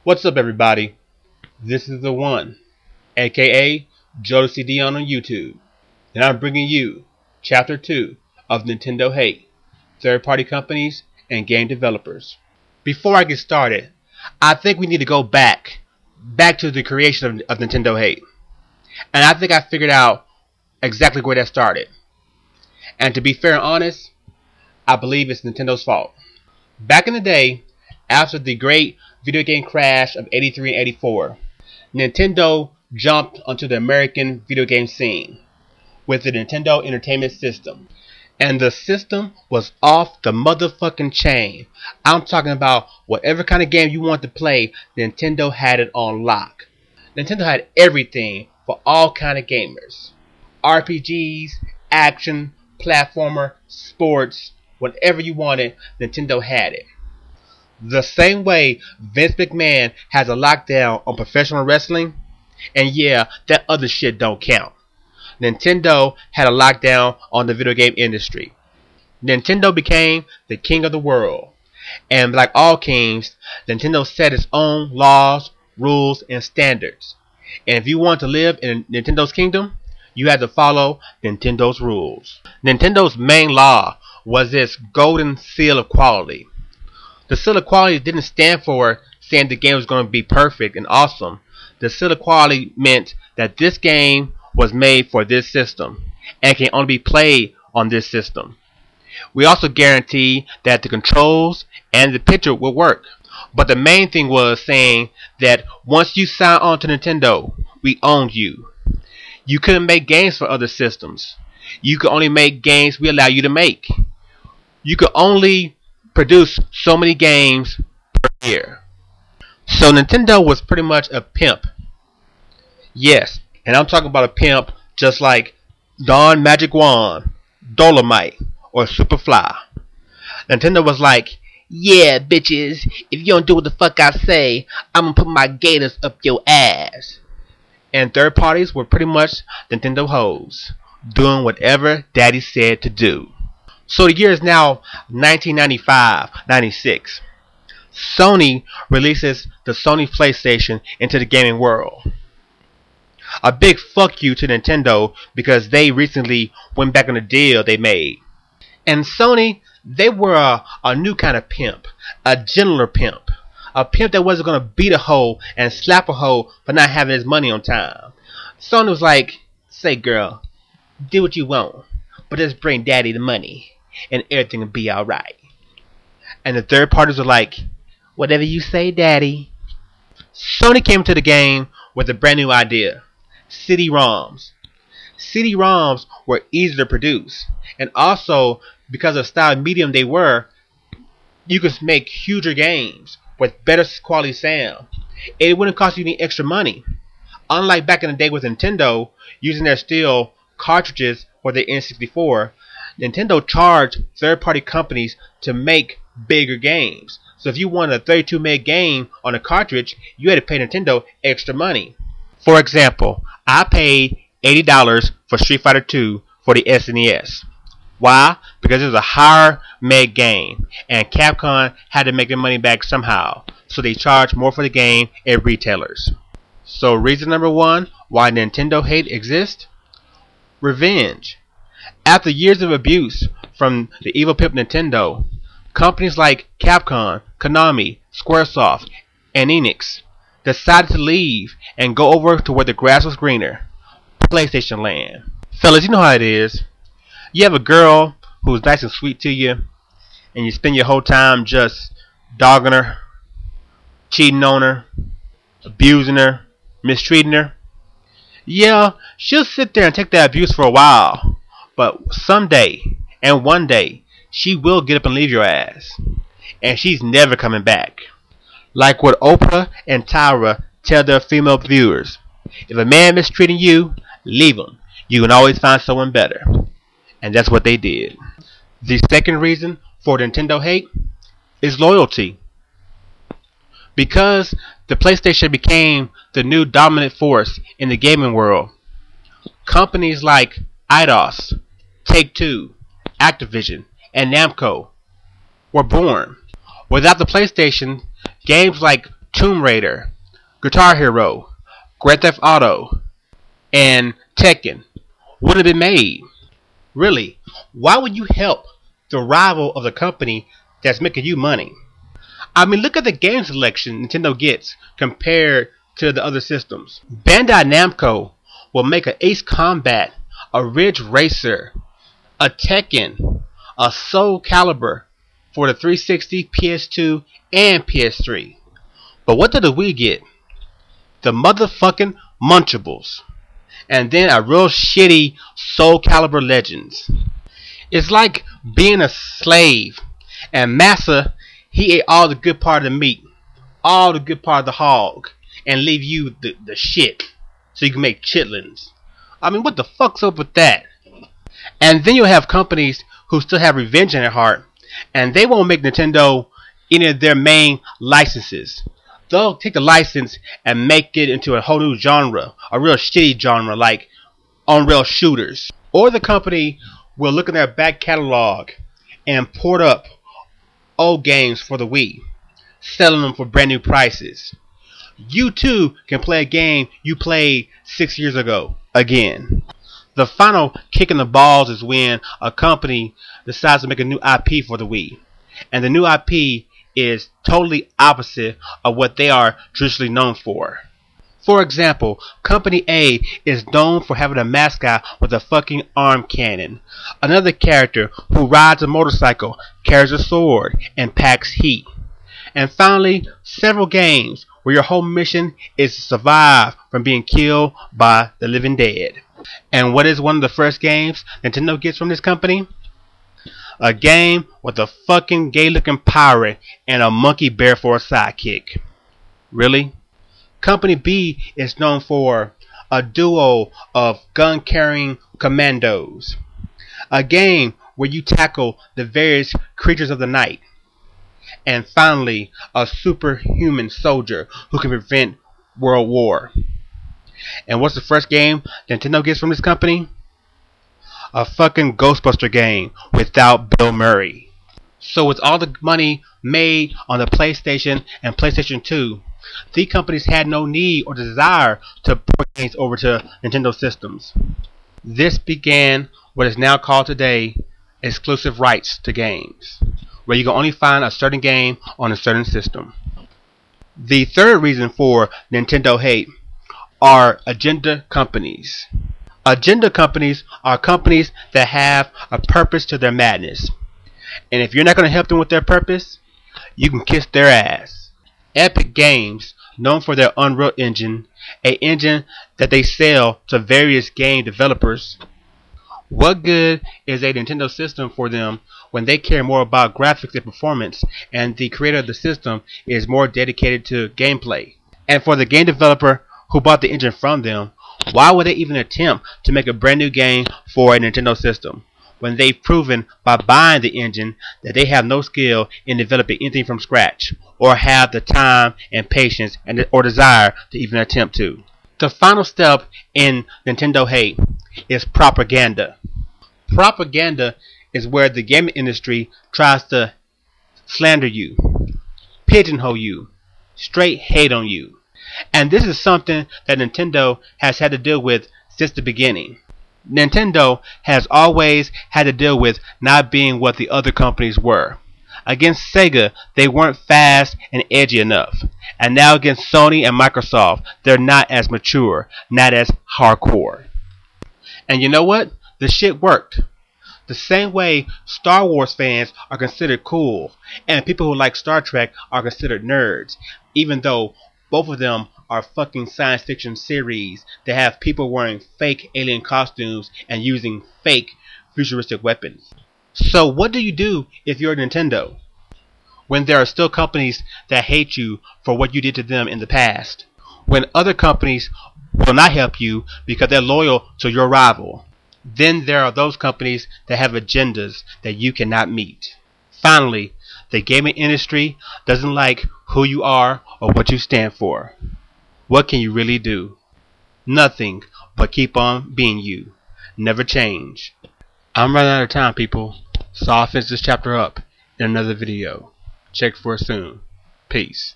What's up, everybody? This is the one, aka Jodecideion on YouTube, and I'm bringing you Chapter 2 of Nintendo Hate, Third-Party Companies and Game Developers. Before I get started, I think we need to go back to the creation of Nintendo Hate, and I think I figured out exactly where that started. And to be fair and honest, I believe it's Nintendo's fault. Back in the day, after the great video game crash of 83 and 84, Nintendo jumped onto the American video game scene with the Nintendo Entertainment System. And the system was off the motherfucking chain. I'm talking about whatever kind of game you want to play, Nintendo had it on lock. Nintendo had everything for all kind of gamers. RPGs, action, platformer, sports, whatever you wanted, Nintendo had it. The same way Vince McMahon has a lockdown on professional wrestling, and yeah, that other shit don't count. Nintendo had a lockdown on the video game industry. Nintendo became the king of the world, and like all kings, Nintendo set its own laws, rules, and standards. And if you want to live in Nintendo's kingdom, you had to follow Nintendo's rules. Nintendo's main law was its golden seal of quality. The seal of quality didn't stand for saying the game was going to be perfect and awesome. The seal of quality meant that this game was made for this system and can only be played on this system. We also guaranteed that the controls and the picture would work. But the main thing was saying that once you sign on to Nintendo, we owned you. You couldn't make games for other systems. You could only make games we allow you to make. You could only produce so many games per year. So Nintendo was pretty much a pimp. Yes, and I'm talking about a pimp just like Dawn Magic Wand, Dolomite, or Superfly. Nintendo was like, yeah, bitches, if you don't do what the fuck I say, I'm gonna put my gators up your ass. And third parties were pretty much Nintendo hoes, doing whatever daddy said to do. So the year is now 1995-96. Sony releases the Sony PlayStation into the gaming world. A big fuck you to Nintendo because they recently went back on a deal they made. And Sony, they were a new kind of pimp, a gentler pimp. A pimp that wasn't going to beat a hoe and slap a hoe for not having his money on time. Sony was like, say girl, do what you want, but just bring daddy the money and everything will be alright. And the third parties were like, whatever you say, daddy. Sony came to the game with a brand new idea. CD-ROMs. CD-ROMs were easy to produce, and also because of the style of medium they were, you could make huger games with better quality sound. It wouldn't cost you any extra money. Unlike back in the day with Nintendo using their steel cartridges for the N64, Nintendo charged third-party companies to make bigger games. So if you wanted a 32 meg game on a cartridge, you had to pay Nintendo extra money. For example, I paid $80 for Street Fighter II for the SNES. Why? Because it was a higher meg game, and Capcom had to make their money back somehow, so they charged more for the game at retailers. So reason number one why Nintendo hate exists? Revenge. After years of abuse from the evil pimp Nintendo, companies like Capcom, Konami, Squaresoft, and Enix decided to leave and go over to where the grass was greener, PlayStation Land. Fellas, you know how it is. You have a girl who's nice and sweet to you, and you spend your whole time just dogging her, cheating on her, abusing her, mistreating her. Yeah, she'll sit there and take that abuse for a while, but someday, and one day, she will get up and leave your ass. And she's never coming back. Like what Oprah and Tyra tell their female viewers. If a man mistreating you, leave him. You can always find someone better. And that's what they did. The second reason for Nintendo hate is loyalty. Because the PlayStation became the new dominant force in the gaming world, companies like Eidos, Take-Two, Activision, and Namco were born. Without the PlayStation, games like Tomb Raider, Guitar Hero, Grand Theft Auto, and Tekken would have been made. Really, why would you help the rival of the company that's making you money? I mean, look at the game selection Nintendo gets compared to the other systems. Bandai Namco will make an Ace Combat, a Ridge Racer, a Tekken, a Soul Calibur for the 360, PS2, and PS3. But what did the Wii get? The motherfucking Munchables. And then a real shitty Soul Calibur Legends. It's like being a slave, and Massa, he ate all the good part of the meat, all the good part of the hog, and leave you the shit, so you can make chitlins. I mean, what the fuck's up with that? And then you'll have companies who still have revenge in their heart, and they won't make Nintendo any of their main licenses. They'll take the license and make it into a whole new genre, a real shitty genre like on-rail shooters. Or the company will look in their back catalog and port up old games for the Wii, selling them for brand new prices. You too can play a game you played 6 years ago again. The final kick in the balls is when a company decides to make a new IP for the Wii, and the new IP is totally opposite of what they are traditionally known for. For example, Company A is known for having a mascot with a fucking arm cannon. Another character who rides a motorcycle, carries a sword, and packs heat. And finally, several games where your whole mission is to survive from being killed by the living dead. And what is one of the first games Nintendo gets from this company? A game with a fucking gay looking pirate and a monkey bear for a sidekick. Really? Company B is known for a duo of gun-carrying commandos. A game where you tackle the various creatures of the night. And finally, a superhuman soldier who can prevent World War. And what's the first game Nintendo gets from this company? A fucking Ghostbuster game without Bill Murray. So with all the money made on the PlayStation and PlayStation 2, the companies had no need or desire to port games over to Nintendo systems. This began what is now called today exclusive rights to games, where you can only find a certain game on a certain system. The third reason for Nintendo hate are agenda companies. Agenda companies are companies that have a purpose to their madness. And if you're not going to help them with their purpose, you can kiss their ass. Epic Games, known for their Unreal Engine, an engine that they sell to various game developers. What good is a Nintendo system for them when they care more about graphics and performance, and the creator of the system is more dedicated to gameplay? And for the game developer who bought the engine from them, why would they even attempt to make a brand new game for a Nintendo system when they've proven by buying the engine that they have no skill in developing anything from scratch, or have the time and patience or desire to even attempt to? The final step in Nintendo hate is propaganda. Propaganda is where the gaming industry tries to slander you, pigeonhole you, straight hate on you. And this is something that Nintendo has had to deal with since the beginning. Nintendo has always had to deal with not being what the other companies were. Against Sega, they weren't fast and edgy enough. And now against Sony and Microsoft, they're not as mature, not as hardcore. And you know what? The shit worked. The same way Star Wars fans are considered cool, and people who like Star Trek are considered nerds, even though both of them are fucking science fiction series that have people wearing fake alien costumes and using fake futuristic weapons. So what do you do if you're Nintendo, when there are still companies that hate you for what you did to them in the past? When other companies will not help you because they're loyal to your rival? Then there are those companies that have agendas that you cannot meet. Finally, the gaming industry doesn't like who you are or what you stand for. What can you really do? Nothing but keep on being you. Never change. I'm running out of time, people, so I'll finish this chapter up in another video. Check for it soon. Peace.